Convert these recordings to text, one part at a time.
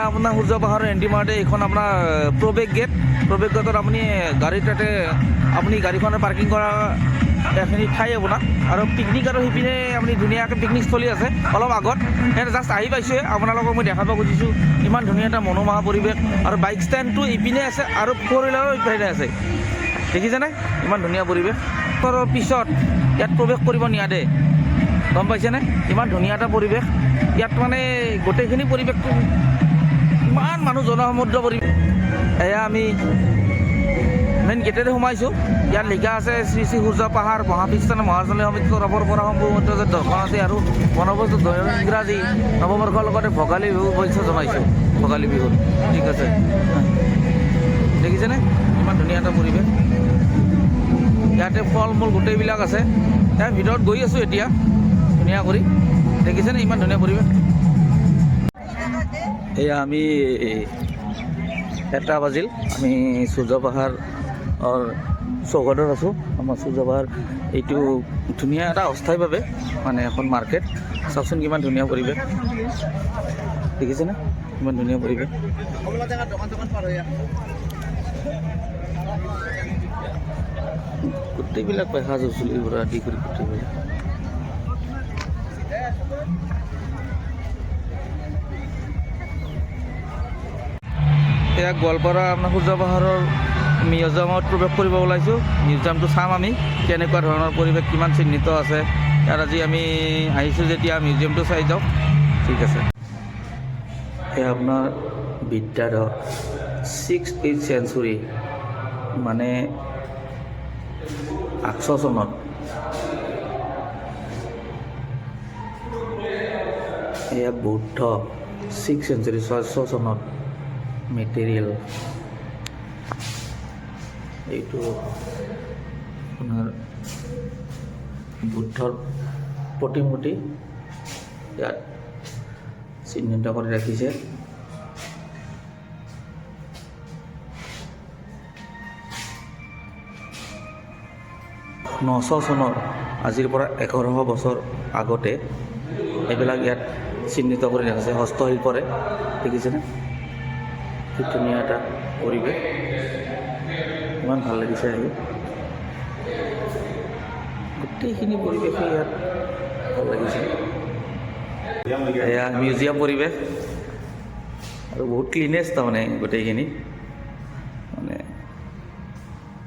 আপোনাৰ সূৰ্য পাহাৰৰ এণ্ট্ৰি মাৰোঁতে এইখন আপোনাৰ প্ৰৱেশ গেটত আপুনি গাড়ী তাতে আপুনি গাড়ীখনে পাৰ্কিং কৰা এইখিনি ঠাই আপোনাৰ আৰু পিকনিক আৰু সিপিনে আপুনি ধুনীয়াকৈ পিকনিক স্থলী আছে অলপ আগত সেই জাষ্ট আহি পাইছোঁহে আপোনালোকক মই দেখাব খুজিছোঁ ইমান ধুনীয়া এটা মনোমোহা পৰিৱেশ আৰু বাইক ষ্টেণ্ডটো ইপিনে আছে আৰু ফ'ৰ হুইলাৰো ইপিনে আছে দেখিছেনে ইমান ধুনীয়া পৰিৱেশ তাৰ পিছত ইয়াত প্ৰৱেশ কৰিব নিয়াদে গম পাইছেনে ইমান ধুনীয়া এটা পৰিৱেশ ইয়াত মানে গোটেইখিনি পৰিৱেশটো ইমান মানুহ জনসমুদ্ৰ পৰিৱেশ এয়া আমি মেইন গেটেৰে সোমাইছোঁ ইয়াত লিখা আছে শ্ৰী শ্ৰী সূৰ্য পাহাৰ মহাবিস্তান মহাজনী সমিতি তৰফৰ পৰা সম্পূৰ্ণ যে দৰ্শন আছে আৰু বনবস্তু ইংৰাজী নৱবৰ্ষৰ লগতে ভোগালী বিহু শুভেচ্ছা জনাইছোঁ ভোগালী বিহুত ঠিক আছে দেখিছেনে ইমান ধুনীয়া এটা পৰিৱেশ ইয়াতে ফল মূল গোটেইবিলাক আছে ইয়াৰ ভিতৰত গৈ আছোঁ এতিয়া ধুনীয়া কৰি দেখিছেনে ইমান ধুনীয়া পৰিৱেশ এয়া আমি 1টা বাজিল আমি সূৰ্য পাহাৰ চৌহদত আছোঁ আমাৰ সূৰ্য পাহাৰ এইটো ধুনীয়া এটা অস্থায়ীভাৱে মানে এখন মাৰ্কেট চাওকচোন কিমান ধুনীয়া পৰিৱেশ দেখিছেনে ইমান ধুনীয়া পৰিৱেশ গোটেইবিলাক পেখা চুচুলিৰ পৰা আদি কৰি গোটেইবিলাক এয়া গোৱালপাৰা আপোনাৰ সূৰ্য পাহাৰৰ মিউজিয়ামত প্ৰৱেশ কৰিব ওলাইছোঁ মিউজিয়ামটো চাম আমি কেনেকুৱা ধৰণৰ পৰিৱেশ কিমান চিহ্নিত আছে ইয়াত আজি আমি আহিছোঁ যেতিয়া মিউজিয়ামটো চাই যাওঁ ঠিক আছে এয়া আপোনাৰ বিদ্যাধৰ 6th চেঞ্চুৰী মানে 800 চনত এয়া বৌদ্ধ 6th চেঞ্চুৰী 600 চনত মেটেৰিয়েল এইটো আপোনাৰ বুদ্ধৰ প্ৰতিমূৰ্তি ইয়াত চিহ্নিত কৰি ৰাখিছে নশ চনৰ আজিৰ পৰা 1100 বছৰ আগতে এইবিলাক ইয়াত চিহ্নিত কৰি ৰাখিছে হস্তশিল্পৰে দেখিছেনে খুব ধুনীয়া এটা পৰিৱেশ ইমান ভাল লাগিছে আহি গোটেইখিনি পৰিৱেশে ইয়াত ভাল লাগিছে এয়া মিউজিয়াম পৰিৱেশ আৰু বহুত ক্লিনেষ্ট তাৰমানে গোটেইখিনি মানে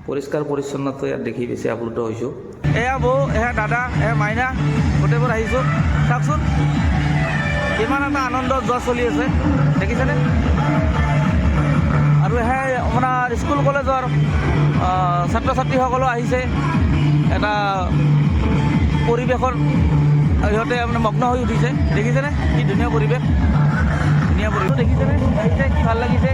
পৰিষ্কাৰ পৰিচ্ছন্নতা ইয়াত দেখি বেছি আপ্লুত হৈছোঁ এয়া বৌ এয়া দাদা এয়া মাইনা গোটেইবোৰ আহিছোঁ চাওকচোন ইমান এটা আনন্দ যোৱা চলি আছে দেখিছেনে আৰু সেই আপোনাৰ স্কুল কলেজৰ ছাত্ৰ ছাত্ৰীসকলো আহিছে এটা পৰিৱেশৰ সিহঁতে আপোনাৰ মগ্ন হৈ উঠিছে দেখিছেনে কি ধুনীয়া পৰিৱেশ দেখিছেনে আহিছে কি ভাল লাগিছে